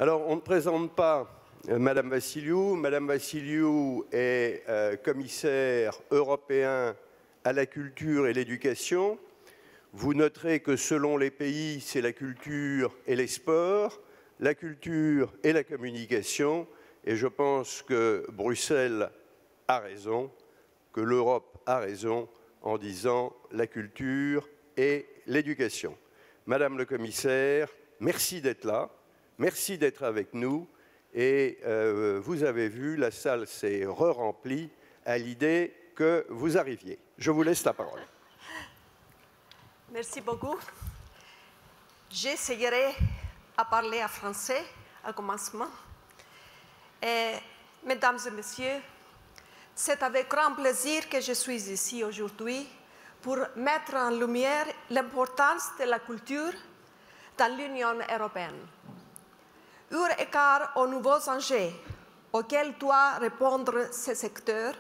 Alors, on ne présente pas Madame Vassiliou. Madame Vassiliou est commissaire européen à la culture et l'éducation. Vous noterez que selon les pays, c'est la culture et les sports, la culture et la communication. Et je pense que Bruxelles a raison, que l'Europe a raison en disant la culture et l'éducation. Madame le commissaire, merci d'être là, merci d'être avec nous. Et vous avez vu, la salle s'est re-remplie à l'idée que vous arriviez. Je vous laisse la parole. Merci beaucoup. J'essayerai à parler en français au commencement. Mesdames et messieurs, c'est avec grand plaisir que je suis ici aujourd'hui pour mettre en lumière l'importance de la culture dans l'Union européenne. Eu égard aux nouveaux enjeux auxquels doit répondre ce secteur,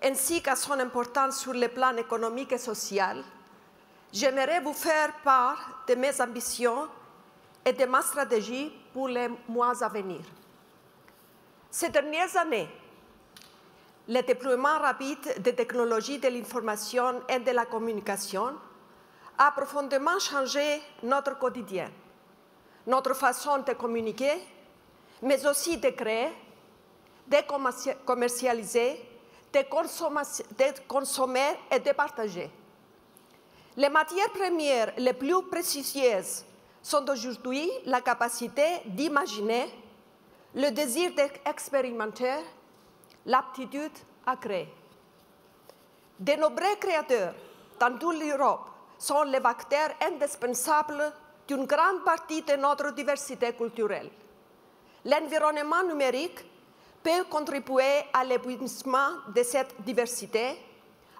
ainsi qu'à son importance sur le plan économique et social, j'aimerais vous faire part de mes ambitions et de ma stratégie pour les mois à venir. Ces dernières années, le déploiement rapide des technologies de l'information et de la communication a profondément changé notre quotidien, notre façon de communiquer, mais aussi de créer, de commercialiser, de consommer et de partager. Les matières premières les plus précieuses sont aujourd'hui la capacité d'imaginer, le désir d'expérimenter, l'aptitude à créer. De nombreux créateurs dans toute l'Europe sont les vecteurs indispensables d'une grande partie de notre diversité culturelle. L'environnement numérique peut contribuer à l'épanouissement de cette diversité,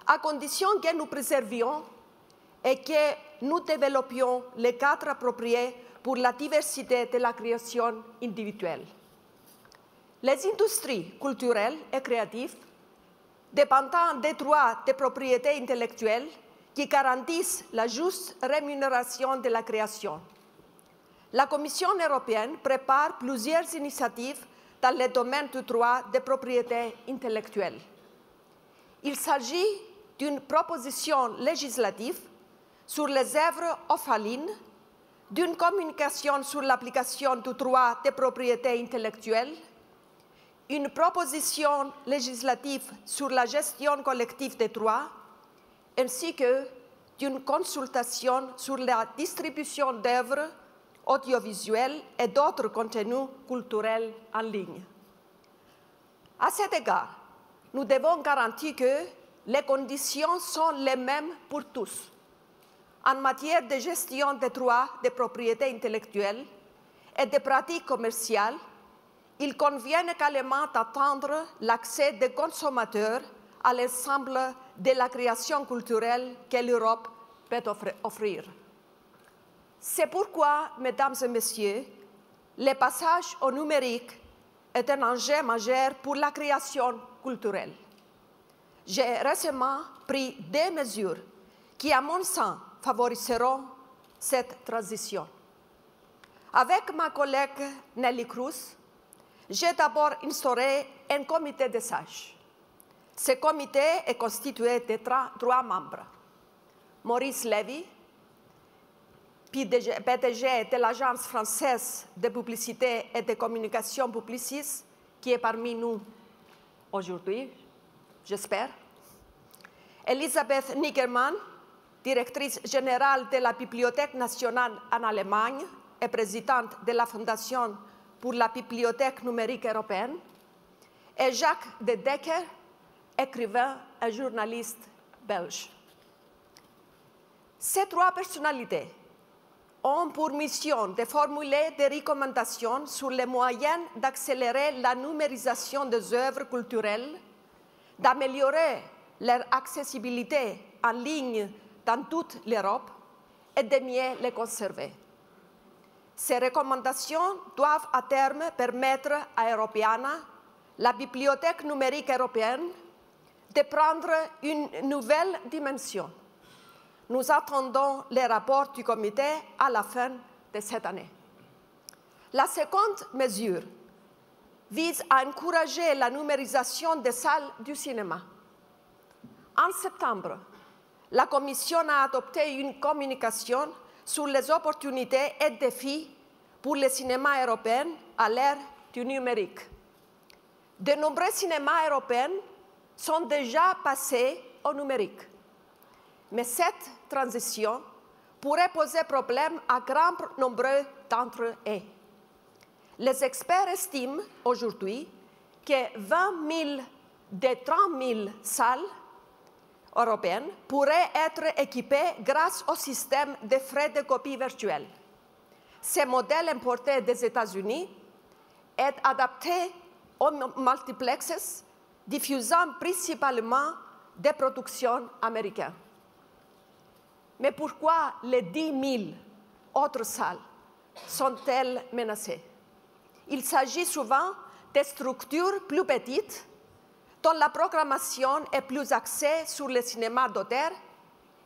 à condition que nous préservions et que nous développions les cadres appropriés pour la diversité de la création individuelle. Les industries culturelles et créatives, dépendant des droits de propriété intellectuelle qui garantissent la juste rémunération de la création. La Commission européenne prépare plusieurs initiatives dans le domaine du droit de propriété intellectuelle. Il s'agit d'une proposition législative sur les œuvres orphelines, d'une communication sur l'application du droit de propriété intellectuelle, une proposition législative sur la gestion collective des droits, ainsi que d'une consultation sur la distribution d'œuvres audiovisuelles et d'autres contenus culturels en ligne. À cet égard, nous devons garantir que les conditions sont les mêmes pour tous. En matière de gestion des droits de propriété intellectuelle et de pratiques commerciales, il convient également d'attendre l'accès des consommateurs à l'ensemble de la création culturelle que l'Europe peut offrir. C'est pourquoi, mesdames et messieurs, le passage au numérique est un enjeu majeur pour la création culturelle. J'ai récemment pris des mesures qui, à mon sens, favoriseront cette transition. Avec ma collègue Nelly Cruz, j'ai d'abord instauré un comité de sages. Ce comité est constitué de 3 membres. Maurice Lévy, PDG de l'Agence française de publicité et de communication Publicis, qui est parmi nous aujourd'hui, j'espère. Elisabeth Nickermann, directrice générale de la Bibliothèque nationale en Allemagne et présidente de la Fondation pour la Bibliothèque numérique européenne, et Jacques de Decker, écrivain et journaliste belge. Ces 3 personnalités ont pour mission de formuler des recommandations sur les moyens d'accélérer la numérisation des œuvres culturelles, d'améliorer leur accessibilité en ligne dans toute l'Europe et de mieux les conserver. Ces recommandations doivent à terme permettre à Europeana, la bibliothèque numérique européenne, de prendre une nouvelle dimension. Nous attendons les rapports du comité à la fin de cette année. La seconde mesure vise à encourager la numérisation des salles du cinéma. En septembre, la Commission a adopté une communication sur les opportunités et défis pour le cinéma européen à l'ère du numérique. De nombreux cinémas européens sont déjà passés au numérique. Mais cette transition pourrait poser problème à grand nombre d'entre eux. Les experts estiment aujourd'hui que 20 000 des 30 000 salles européennes pourraient être équipées grâce au système de frais de copie virtuelle. Ce modèle importé des États-Unis est adapté aux multiplexes diffusant principalement des productions américaines. Mais pourquoi les 10 000 autres salles sont-elles menacées? Il s'agit souvent de structures plus petites dont la programmation est plus axée sur le cinéma d'auteur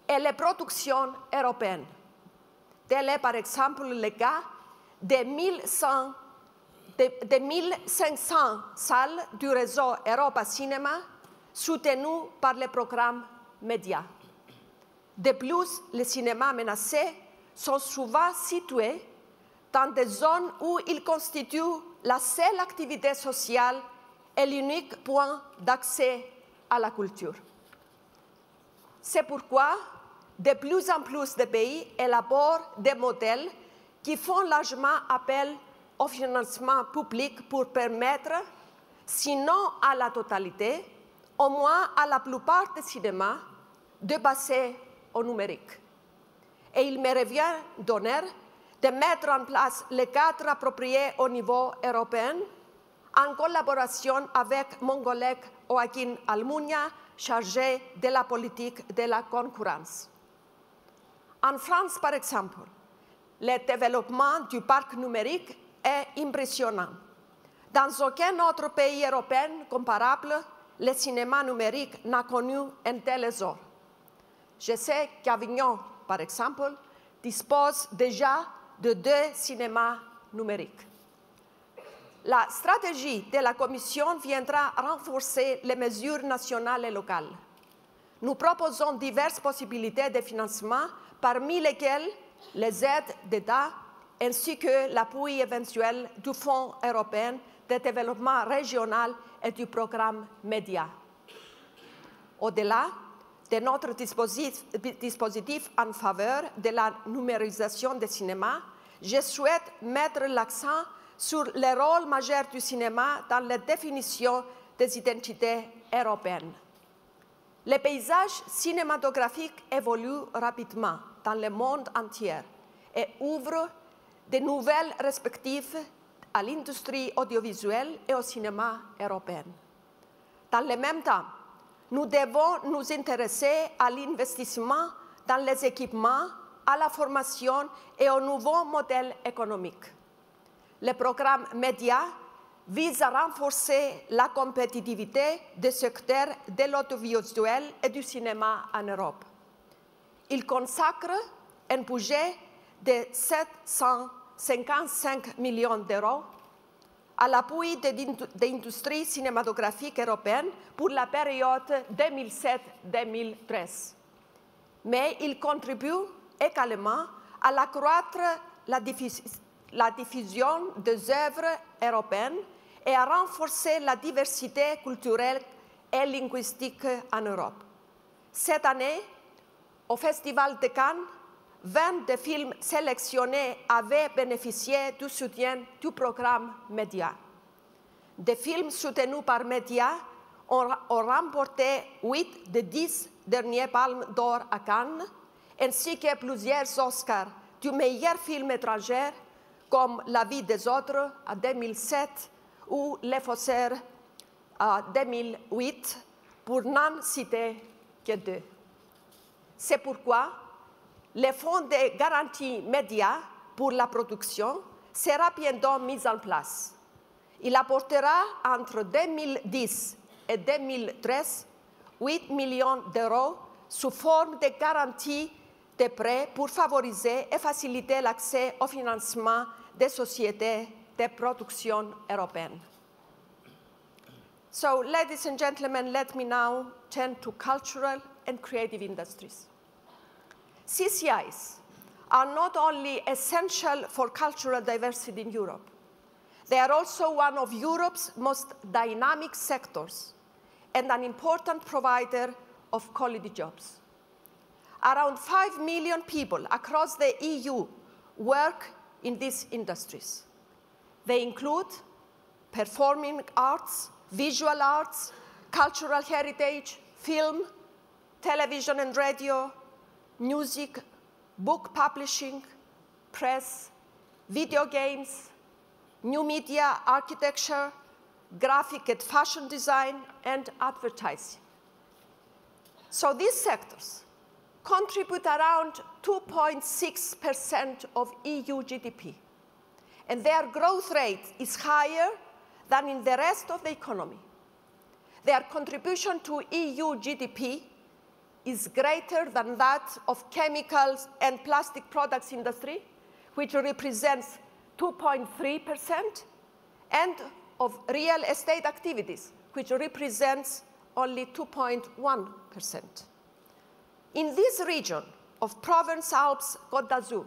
et les productions européennes. Tel est par exemple le cas des 1500 salles du réseau Europa Cinéma soutenues par le programme Média. De plus, les cinémas menacés sont souvent situés dans des zones où ils constituent la seule activité sociale et l'unique point d'accès à la culture. C'est pourquoi de plus en plus de pays élaborent des modèles qui font largement appel au financement public pour permettre, sinon à la totalité, au moins à la plupart des cinémas, de passer au numérique. Et il me revient d'honneur de mettre en place les cadres appropriés au niveau européen en collaboration avec mon collègue Joaquín Almunia, chargé de la politique de la concurrence. En France, par exemple, le développement du parc numérique est impressionnant. Dans aucun autre pays européen comparable, le cinéma numérique n'a connu un tel essor. Je sais qu'Avignon, par exemple, dispose déjà de 2 cinémas numériques. La stratégie de la Commission viendra renforcer les mesures nationales et locales. Nous proposons diverses possibilités de financement, parmi lesquelles les aides d'État ainsi que l'appui éventuel du Fonds européen de développement régional et du programme Média. Au-delà de notre dispositif en faveur de la numérisation des cinémas, je souhaite mettre l'accent sur le rôle majeur du cinéma dans la définition des identités européennes. Les paysages cinématographiques évoluent rapidement dans le monde entier et ouvrent de nouvelles perspectives à l'industrie audiovisuelle et au cinéma européen. Dans le même temps, nous devons nous intéresser à l'investissement dans les équipements, à la formation et aux nouveaux modèles économiques. Le programme Média vise à renforcer la compétitivité des secteurs de l'audiovisuel et du cinéma en Europe. Il consacre un budget de 755 millions d'euros à l'appui de l'industrie cinématographique européenne pour la période 2007-2013. Mais il contribue également à accroître la diffusion des œuvres européennes et à renforcer la diversité culturelle et linguistique en Europe. Cette année, au Festival de Cannes, 20 des films sélectionnés avaient bénéficié du soutien du programme Média. Des films soutenus par Média ont remporté 8 des 10 derniers Palmes d'Or à Cannes, ainsi que plusieurs Oscars du meilleur film étranger, comme La vie des autres en 2007 ou Les faussaires en 2008, pour n'en citer que 2. C'est pourquoi le fonds de garantie média pour la production sera bientôt mis en place. Il apportera entre 2010 et 2013 8 millions d'euros sous forme de garantie de prêts pour favoriser et faciliter l'accès au financement des sociétés de production européenne. So, ladies and gentlemen, let me now turn to cultural and creative industries. CCIs are not only essential for cultural diversity in Europe, they are also one of Europe's most dynamic sectors and an important provider of quality jobs. Around 5 million people across the EU work in these industries. They include performing arts, visual arts, cultural heritage, film, television and radio, music, book publishing, press, video games, new media, architecture, graphic and fashion design, and advertising. So these sectors contribute around 2.6% of EU GDP, and their growth rate is higher than in the rest of the economy. Their contribution to EU GDP is greater than that of chemicals and plastic products industry, which represents 2.3%, and of real estate activities, which represents only 2.1%. In this region of Provence-Alpes-Côte d'Azur,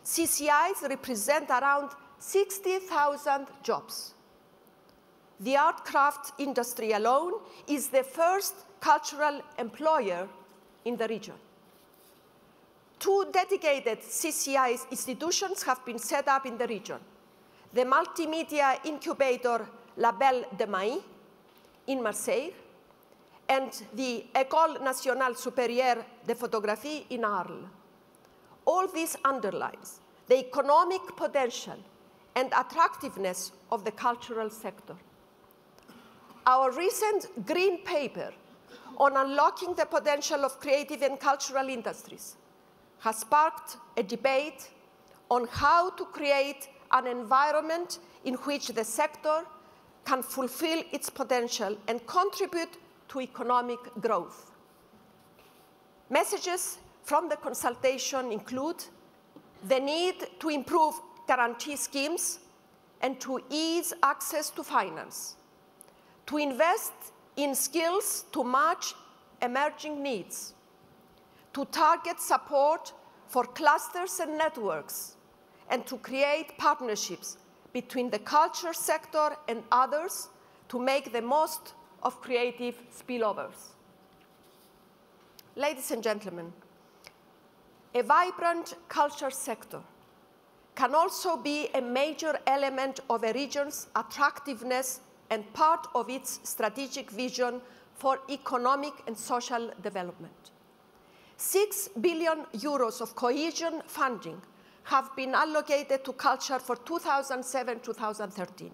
CCIs represent around 60,000 jobs. The art craft industry alone is the first cultural employer in the region. 2 dedicated CCI institutions have been set up in the region: the multimedia incubator La Belle de Mai in Marseille and the École Nationale Supérieure de Photographie in Arles. All this underlines the economic potential and attractiveness of the cultural sector. Our recent green paper on unlocking the potential of creative and cultural industries has sparked a debate on how to create an environment in which the sector can fulfill its potential and contribute to economic growth. Messages from the consultation include the need to improve guarantee schemes and to ease access to finance, to invest in skills to match emerging needs, to target support for clusters and networks, and to create partnerships between the culture sector and others to make the most of creative spillovers. Ladies and gentlemen, a vibrant culture sector can also be a major element of a region's attractiveness and part of its strategic vision for economic and social development. 6 billion euros of cohesion funding have been allocated to culture for 2007-2013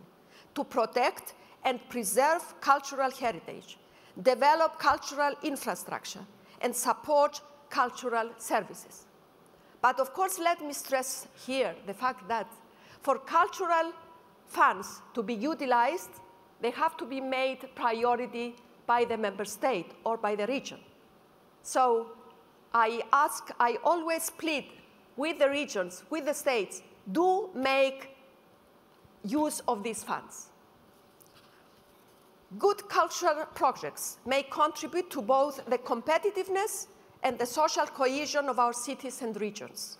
to protect and preserve cultural heritage, develop cultural infrastructure, and support cultural services. But of course, let me stress here the fact that for cultural funds to be utilized, they have to be made priority by the member state or by the region. So I always plead with the regions, with the states, do make use of these funds. Good cultural projects may contribute to both the competitiveness and the social cohesion of our cities and regions.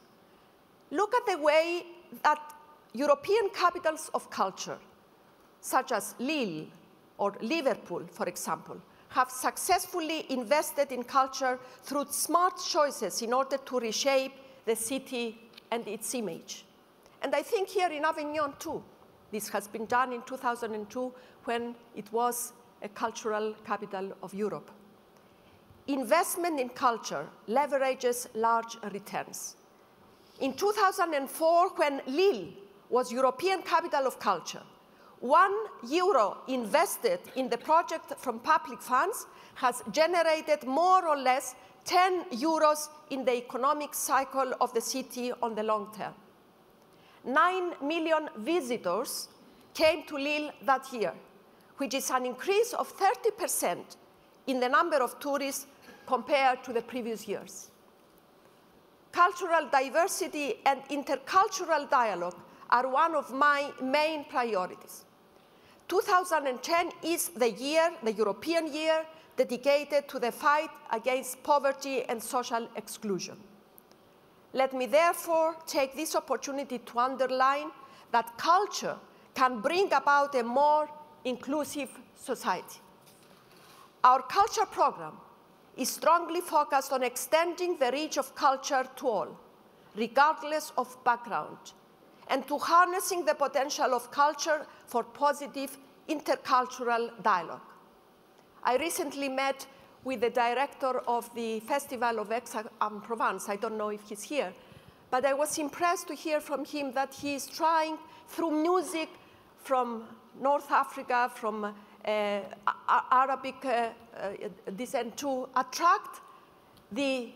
Look at the way that European capitals of culture, such as Lille or Liverpool, for example, have successfully invested in culture through smart choices in order to reshape the city and its image. And I think here in Avignon, too, this has been done in 2002 when it was a cultural capital of Europe. Investment in culture leverages large returns. In 2004, when Lille was European Capital of Culture, €1 invested in the project from public funds has generated more or less €10 in the economic cycle of the city on the long term. 9 million visitors came to Lille that year, which is an increase of 30% in the number of tourists compared to the previous years. Cultural diversity and intercultural dialogue are one of my main priorities. 2010 is the year, the European year, dedicated to the fight against poverty and social exclusion. Let me therefore take this opportunity to underline that culture can bring about a more inclusive society. Our culture program is strongly focused on extending the reach of culture to all, regardless of background, and to harnessing the potential of culture for positive intercultural dialogue. I recently met with the director of the Festival of Aix-en-Provence. I don't know if he's here, but I was impressed to hear from him that he is trying, through music from North Africa, from Arabic descent, to attract the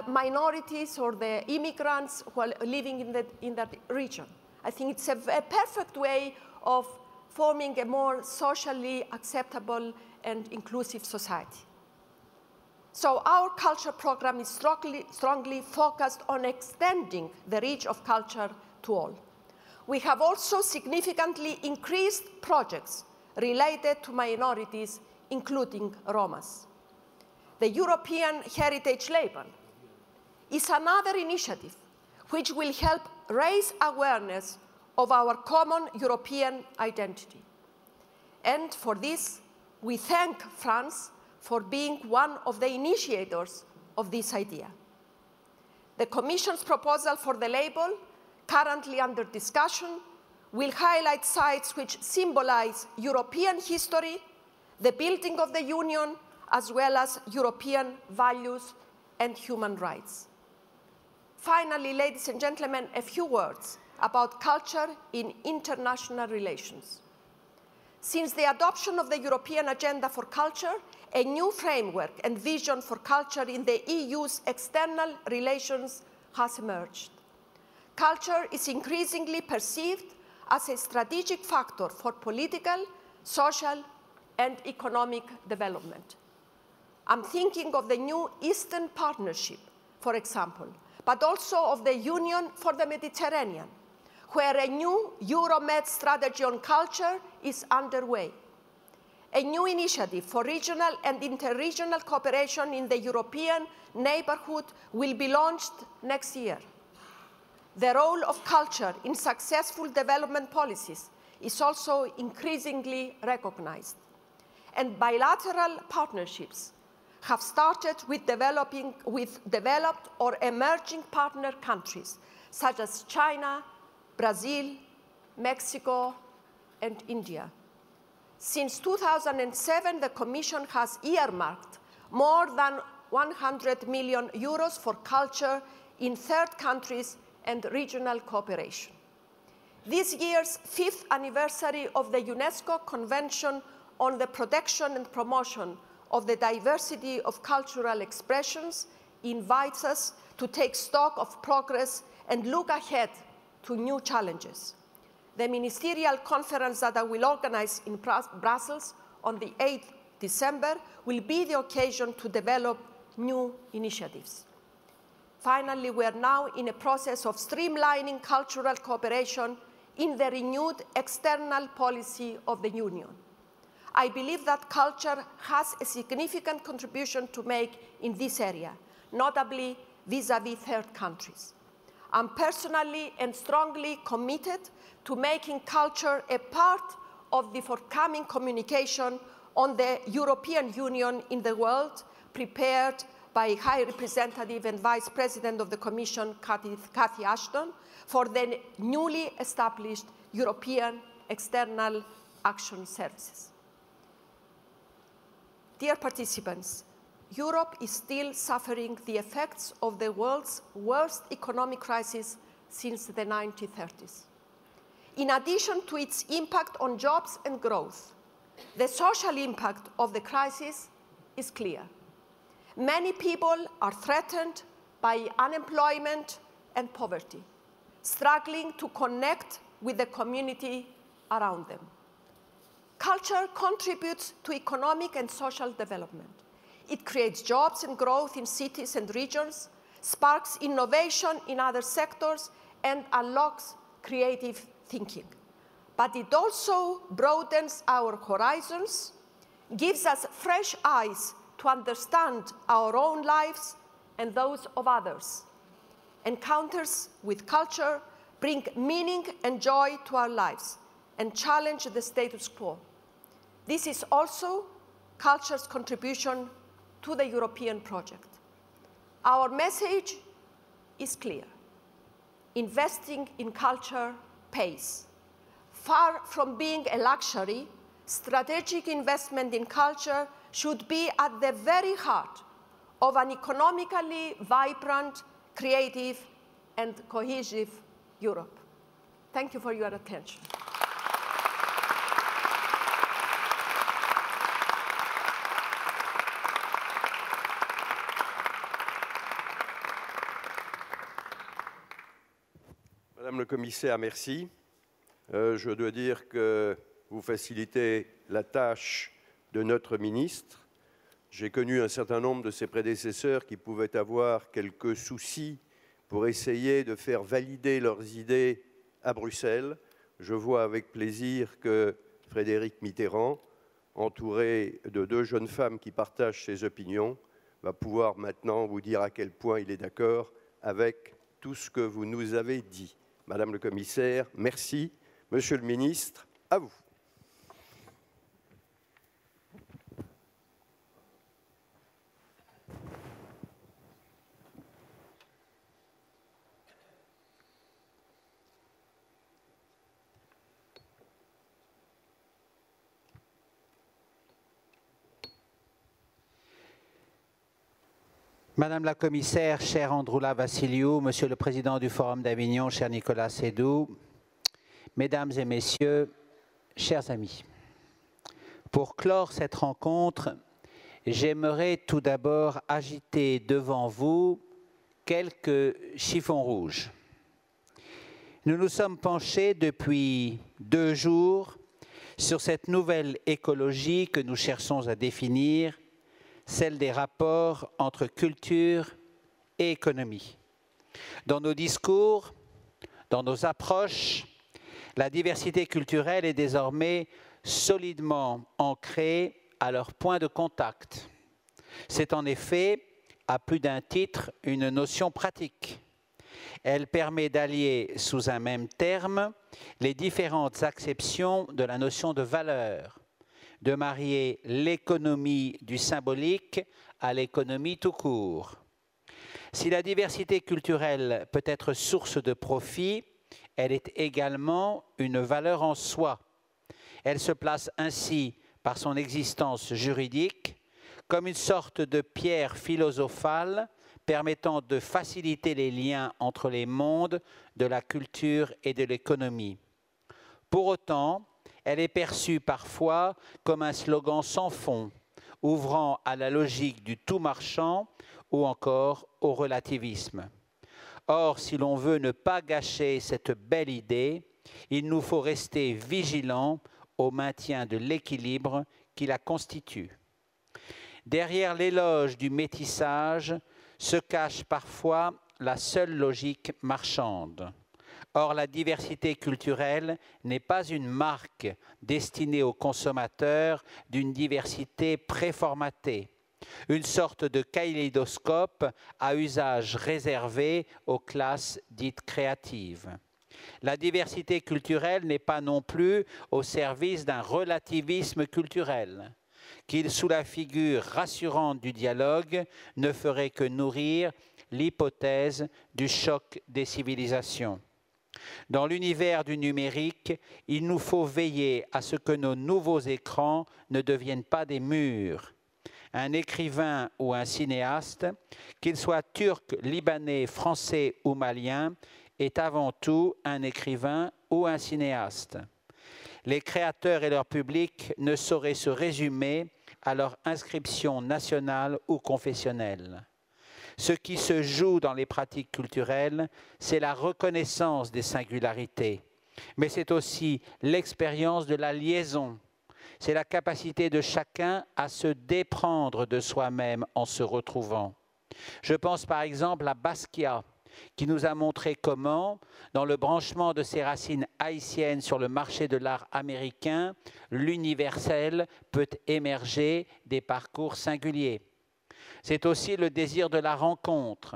minorities or the immigrants who are living in that region. I think it's a perfect way of forming a more socially acceptable and inclusive society. So our culture program is strongly focused on extending the reach of culture to all. We have also significantly increased projects related to minorities, including Romas. The European Heritage Label is another initiative which will help raise awareness of our common European identity. And for this, we thank France for being one of the initiators of this idea. The Commission's proposal for the label, currently under discussion, will highlight sites which symbolize European history, the building of the Union, as well as European values and human rights. Finally, ladies and gentlemen, a few words about culture in international relations. Since the adoption of the European Agenda for Culture, a new framework and vision for culture in the EU's external relations has emerged. Culture is increasingly perceived as a strategic factor for political, social, and economic development. I'm thinking of the new Eastern Partnership, for example, but also of the Union for the Mediterranean, where a new Euromed strategy on culture is underway. A new initiative for regional and interregional cooperation in the European neighborhood will be launched next year. The role of culture in successful development policies is also increasingly recognized. And bilateral partnerships have started with developed or emerging partner countries, such as China, Brazil, Mexico, and India. Since 2007, the Commission has earmarked more than 100 million euros for culture in third countries and regional cooperation. This year's 5th anniversary of the UNESCO Convention on the Protection and Promotion of the Diversity of Cultural Expressions invites us to take stock of progress and look ahead to new challenges. The ministerial conference that I will organize in Brussels on the 8th December will be the occasion to develop new initiatives. Finally, we are now in a process of streamlining cultural cooperation in the renewed external policy of the Union. I believe that culture has a significant contribution to make in this area, notably vis-à-vis third countries. I'm personally and strongly committed to making culture a part of the forthcoming communication on the European Union in the world, prepared by High Representative and Vice President of the Commission, Cathy Ashton, for the newly established European External Action Services. Dear participants, Europe is still suffering the effects of the world's worst economic crisis since the 1930s. In addition to its impact on jobs and growth, the social impact of the crisis is clear. Many people are threatened by unemployment and poverty, struggling to connect with the community around them. Culture contributes to economic and social development. It creates jobs and growth in cities and regions, sparks innovation in other sectors, and unlocks creative thinking. But it also broadens our horizons, gives us fresh eyes to understand our own lives and those of others. Encounters with culture bring meaning and joy to our lives and challenge the status quo. This is also culture's contribution to the European project. Our message is clear. Investing in culture pays. Far from being a luxury, strategic investment in culture should be at the very heart of an economically vibrant, creative, and cohesive Europe. Thank you for your attention. Madame le commissaire, merci. Je dois dire que vous facilitez la tâche de notre ministre. J'ai connu un certain nombre de ses prédécesseurs qui pouvaient avoir quelques soucis pour essayer de faire valider leurs idées à Bruxelles. Je vois avec plaisir que Frédéric Mitterrand, entouré de 2 jeunes femmes qui partagent ses opinions, va pouvoir maintenant vous dire à quel point il est d'accord avec tout ce que vous nous avez dit. Madame le commissaire, merci. Monsieur le ministre, à vous. Madame la commissaire, chère Androula Vassiliou, Monsieur le Président du Forum d'Avignon, cher Nicolas Seydoux, Mesdames et Messieurs, chers amis, pour clore cette rencontre, j'aimerais tout d'abord agiter devant vous quelques chiffons rouges. Nous nous sommes penchés depuis 2 jours sur cette nouvelle écologie que nous cherchons à définir, celle des rapports entre culture et économie. Dans nos discours, dans nos approches, la diversité culturelle est désormais solidement ancrée à leur point de contact. C'est en effet, à plus d'un titre, une notion pratique. Elle permet d'allier sous un même terme les différentes acceptions de la notion de valeur, de marier l'économie du symbolique à l'économie tout court. Si la diversité culturelle peut être source de profit, elle est également une valeur en soi. Elle se place ainsi par son existence juridique comme une sorte de pierre philosophale permettant de faciliter les liens entre les mondes de la culture et de l'économie. Pour autant, elle est perçue parfois comme un slogan sans fond, ouvrant à la logique du tout marchand ou encore au relativisme. Or, si l'on veut ne pas gâcher cette belle idée, il nous faut rester vigilants au maintien de l'équilibre qui la constitue. Derrière l'éloge du métissage se cache parfois la seule logique marchande. Or, la diversité culturelle n'est pas une marque destinée aux consommateurs d'une diversité préformatée, une sorte de kaléidoscope à usage réservé aux classes dites créatives. La diversité culturelle n'est pas non plus au service d'un relativisme culturel, qui, sous la figure rassurante du dialogue, ne ferait que nourrir l'hypothèse du choc des civilisations. Dans l'univers du numérique, il nous faut veiller à ce que nos nouveaux écrans ne deviennent pas des murs. Un écrivain ou un cinéaste, qu'il soit turc, libanais, français ou malien, est avant tout un écrivain ou un cinéaste. Les créateurs et leur public ne sauraient se résumer à leur inscription nationale ou confessionnelle. Ce qui se joue dans les pratiques culturelles, c'est la reconnaissance des singularités, mais c'est aussi l'expérience de la liaison. C'est la capacité de chacun à se déprendre de soi-même en se retrouvant. Je pense par exemple à Basquiat, qui nous a montré comment, dans le branchement de ses racines haïtiennes sur le marché de l'art américain, l'universel peut émerger des parcours singuliers. C'est aussi le désir de la rencontre.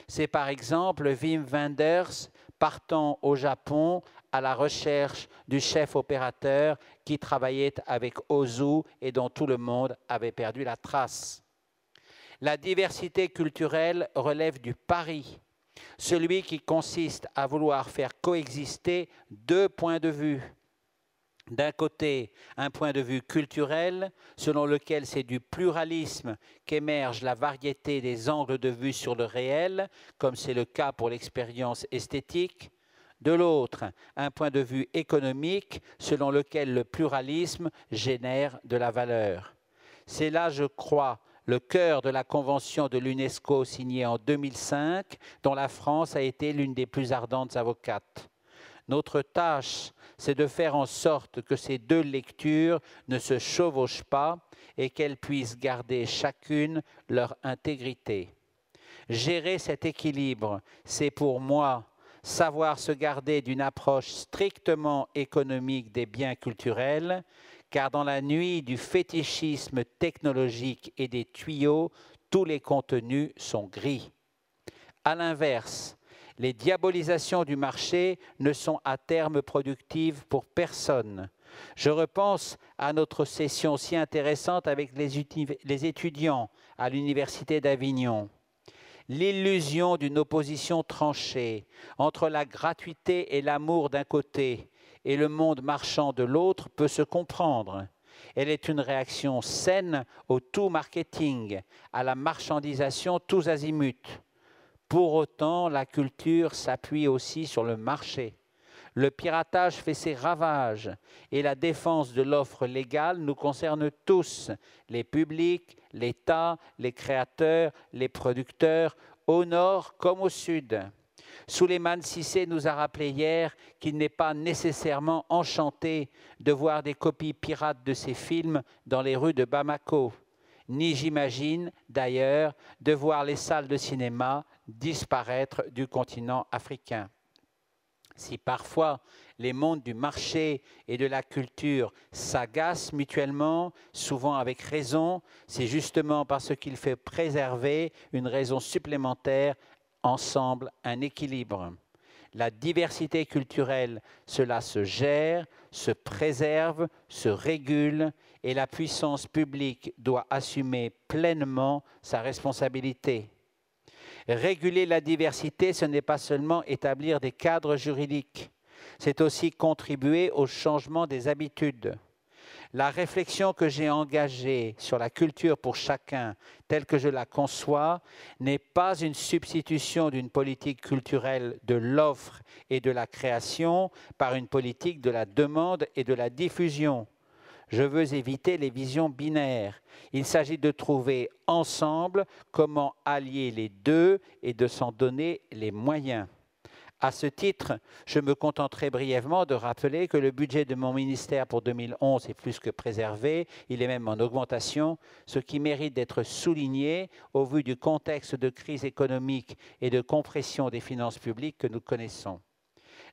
C'est par exemple Wim Wenders partant au Japon à la recherche du chef opérateur qui travaillait avec Ozu et dont tout le monde avait perdu la trace. La diversité culturelle relève du pari, celui qui consiste à vouloir faire coexister deux points de vue. D'un côté, un point de vue culturel, selon lequel c'est du pluralisme qu'émerge la variété des angles de vue sur le réel, comme c'est le cas pour l'expérience esthétique. De l'autre, un point de vue économique, selon lequel le pluralisme génère de la valeur. C'est là, je crois, le cœur de la convention de l'UNESCO signée en 2005, dont la France a été l'une des plus ardentes avocates. Notre tâche, c'est de faire en sorte que ces deux lectures ne se chevauchent pas et qu'elles puissent garder chacune leur intégrité. Gérer cet équilibre, c'est pour moi savoir se garder d'une approche strictement économique des biens culturels, car dans la nuit du fétichisme technologique et des tuyaux, tous les contenus sont gris. À l'inverse, les diabolisations du marché ne sont à terme productives pour personne. Je repense à notre session si intéressante avec les étudiants à l'Université d'Avignon. L'illusion d'une opposition tranchée entre la gratuité et l'amour d'un côté et le monde marchand de l'autre peut se comprendre. Elle est une réaction saine au tout marketing, à la marchandisation tous azimuts. Pour autant, la culture s'appuie aussi sur le marché. Le piratage fait ses ravages et la défense de l'offre légale nous concerne tous, les publics, l'État, les créateurs, les producteurs, au nord comme au sud. Souleymane Cissé nous a rappelé hier qu'il n'est pas nécessairement enchanté de voir des copies pirates de ses films dans les rues de Bamako, ni j'imagine d'ailleurs de voir les salles de cinéma disparaître du continent africain. Si parfois les mondes du marché et de la culture s'agacent mutuellement, souvent avec raison, c'est justement parce qu'il faut préserver une raison supplémentaire, ensemble un équilibre. La diversité culturelle, cela se gère, se préserve, se régule et la puissance publique doit assumer pleinement sa responsabilité. Réguler la diversité, ce n'est pas seulement établir des cadres juridiques, c'est aussi contribuer au changement des habitudes. La réflexion que j'ai engagée sur la culture pour chacun, telle que je la conçois, n'est pas une substitution d'une politique culturelle de l'offre et de la création par une politique de la demande et de la diffusion. Je veux éviter les visions binaires. Il s'agit de trouver ensemble comment allier les deux et de s'en donner les moyens. À ce titre, je me contenterai brièvement de rappeler que le budget de mon ministère pour 2011 est plus que préservé, il est même en augmentation, ce qui mérite d'être souligné au vu du contexte de crise économique et de compression des finances publiques que nous connaissons.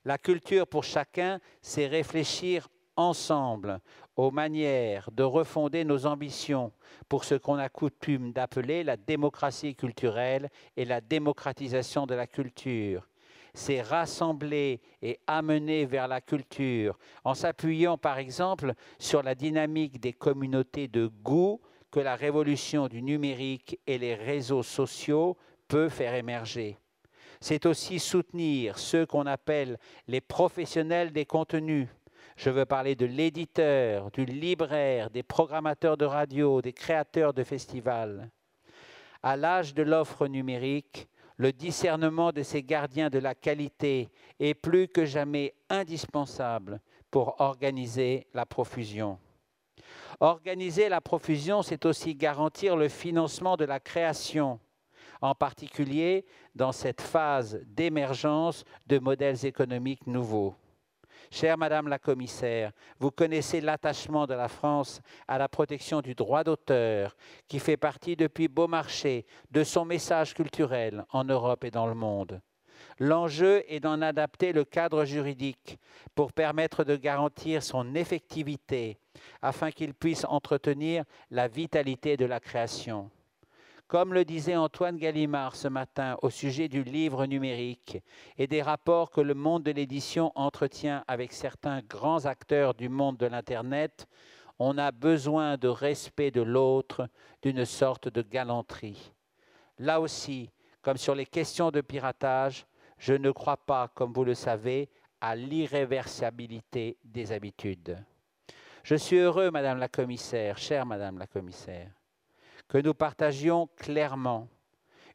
La culture pour chacun, c'est réfléchir ensemble aux manières de refonder nos ambitions pour ce qu'on a coutume d'appeler la démocratie culturelle et la démocratisation de la culture. C'est rassembler et amener vers la culture en s'appuyant par exemple sur la dynamique des communautés de goût que la révolution du numérique et les réseaux sociaux peut faire émerger. C'est aussi soutenir ceux qu'on appelle les professionnels des contenus. Je veux parler de l'éditeur, du libraire, des programmateurs de radio, des créateurs de festivals. À l'âge de l'offre numérique, le discernement de ces gardiens de la qualité est plus que jamais indispensable pour organiser la profusion. Organiser la profusion, c'est aussi garantir le financement de la création, en particulier dans cette phase d'émergence de modèles économiques nouveaux. Chère Madame la Commissaire, vous connaissez l'attachement de la France à la protection du droit d'auteur qui fait partie depuis Beaumarchais de son message culturel en Europe et dans le monde. L'enjeu est d'en adapter le cadre juridique pour permettre de garantir son effectivité afin qu'il puisse entretenir la vitalité de la création. Comme le disait Antoine Gallimard ce matin au sujet du livre numérique et des rapports que le monde de l'édition entretient avec certains grands acteurs du monde de l'Internet, on a besoin de respect de l'autre, d'une sorte de galanterie. Là aussi, comme sur les questions de piratage, je ne crois pas, comme vous le savez, à l'irréversibilité des habitudes. Je suis heureux, Madame la Commissaire, chère Madame la Commissaire, que nous partagions clairement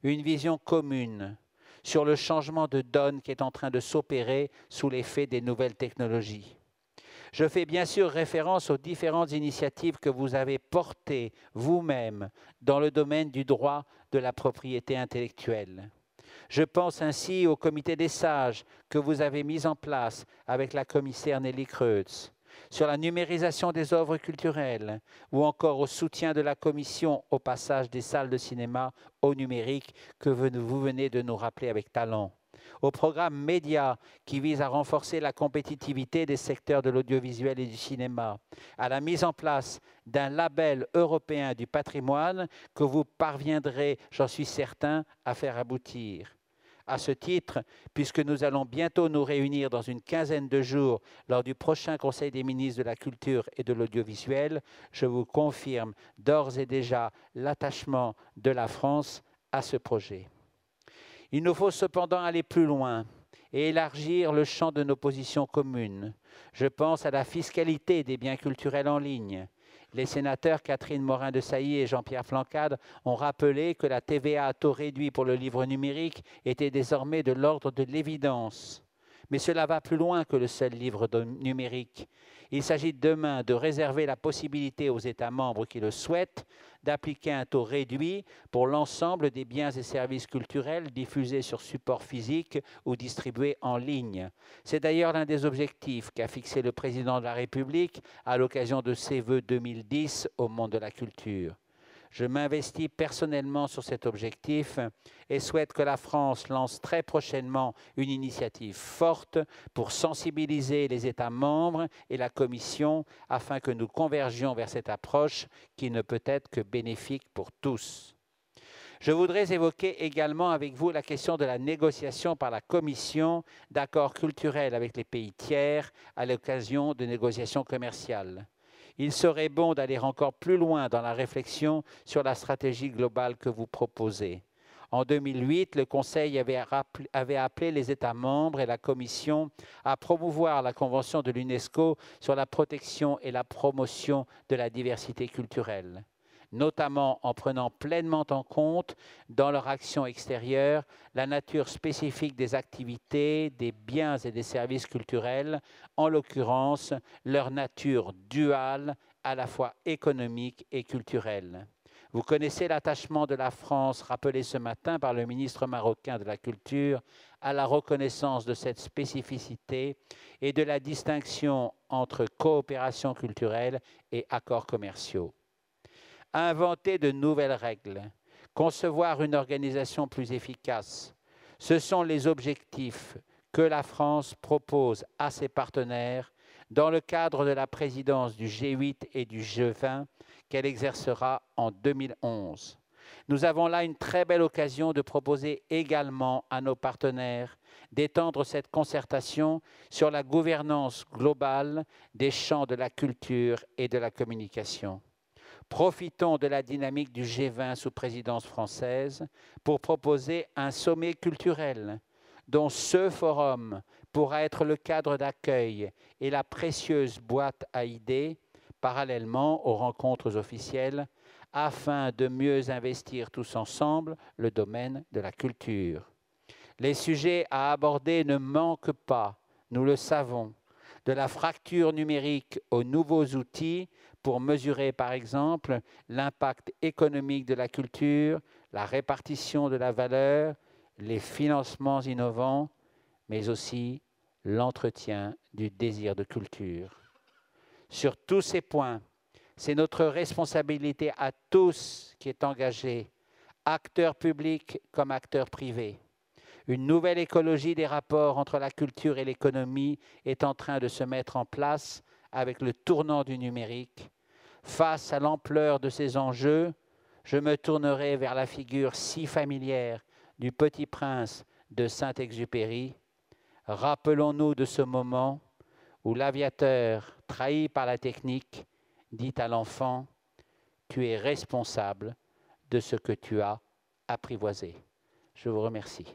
une vision commune sur le changement de donne qui est en train de s'opérer sous l'effet des nouvelles technologies. Je fais bien sûr référence aux différentes initiatives que vous avez portées vous-même dans le domaine du droit de la propriété intellectuelle. Je pense ainsi au comité des sages que vous avez mis en place avec la commissaire Nelly Kreutz, sur la numérisation des œuvres culturelles ou encore au soutien de la Commission au passage des salles de cinéma au numérique que vous venez de nous rappeler avec talent, au programme Média qui vise à renforcer la compétitivité des secteurs de l'audiovisuel et du cinéma, à la mise en place d'un label européen du patrimoine que vous parviendrez, j'en suis certain, à faire aboutir. À ce titre, puisque nous allons bientôt nous réunir dans une quinzaine de jours lors du prochain Conseil des ministres de la Culture et de l'Audiovisuel, je vous confirme d'ores et déjà l'attachement de la France à ce projet. Il nous faut cependant aller plus loin et élargir le champ de nos positions communes. Je pense à la fiscalité des biens culturels en ligne. Les sénateurs Catherine Morin-Desailly et Jean-Pierre Flancade ont rappelé que la TVA à taux réduit pour le livre numérique était désormais de l'ordre de l'évidence. Mais cela va plus loin que le seul livre numérique. Il s'agit demain de réserver la possibilité aux États membres qui le souhaitent d'appliquer un taux réduit pour l'ensemble des biens et services culturels diffusés sur support physique ou distribués en ligne. C'est d'ailleurs l'un des objectifs qu'a fixé le président de la République à l'occasion de ses vœux 2010 au monde de la culture. Je m'investis personnellement sur cet objectif et souhaite que la France lance très prochainement une initiative forte pour sensibiliser les États membres et la Commission afin que nous convergions vers cette approche qui ne peut être que bénéfique pour tous. Je voudrais évoquer également avec vous la question de la négociation par la Commission d'accords culturels avec les pays tiers à l'occasion de négociations commerciales. Il serait bon d'aller encore plus loin dans la réflexion sur la stratégie globale que vous proposez. En 2008, le Conseil avait appelé les États membres et la Commission à promouvoir la Convention de l'UNESCO sur la protection et la promotion de la diversité culturelle, notamment en prenant pleinement en compte dans leur action extérieure la nature spécifique des activités, des biens et des services culturels, en l'occurrence leur nature duale, à la fois économique et culturelle. Vous connaissez l'attachement de la France, rappelé ce matin par le ministre marocain de la Culture, à la reconnaissance de cette spécificité et de la distinction entre coopération culturelle et accords commerciaux. Inventer de nouvelles règles, concevoir une organisation plus efficace, ce sont les objectifs que la France propose à ses partenaires dans le cadre de la présidence du G8 et du G20 qu'elle exercera en 2011. Nous avons là une très belle occasion de proposer également à nos partenaires d'étendre cette concertation sur la gouvernance globale des champs de la culture et de la communication. Profitons de la dynamique du G20 sous présidence française pour proposer un sommet culturel dont ce forum pourra être le cadre d'accueil et la précieuse boîte à idées parallèlement aux rencontres officielles afin de mieux investir tous ensemble le domaine de la culture. Les sujets à aborder ne manquent pas, nous le savons, de la fracture numérique aux nouveaux outils pour mesurer par exemple l'impact économique de la culture, la répartition de la valeur, les financements innovants, mais aussi l'entretien du désir de culture. Sur tous ces points, c'est notre responsabilité à tous qui est engagée, acteurs publics comme acteurs privés. Une nouvelle écologie des rapports entre la culture et l'économie est en train de se mettre en place avec le tournant du numérique. Face à l'ampleur de ces enjeux, je me tournerai vers la figure si familière du Petit Prince de Saint-Exupéry. Rappelons-nous de ce moment où l'aviateur, trahi par la technique, dit à l'enfant « Tu es responsable de ce que tu as apprivoisé ». Je vous remercie.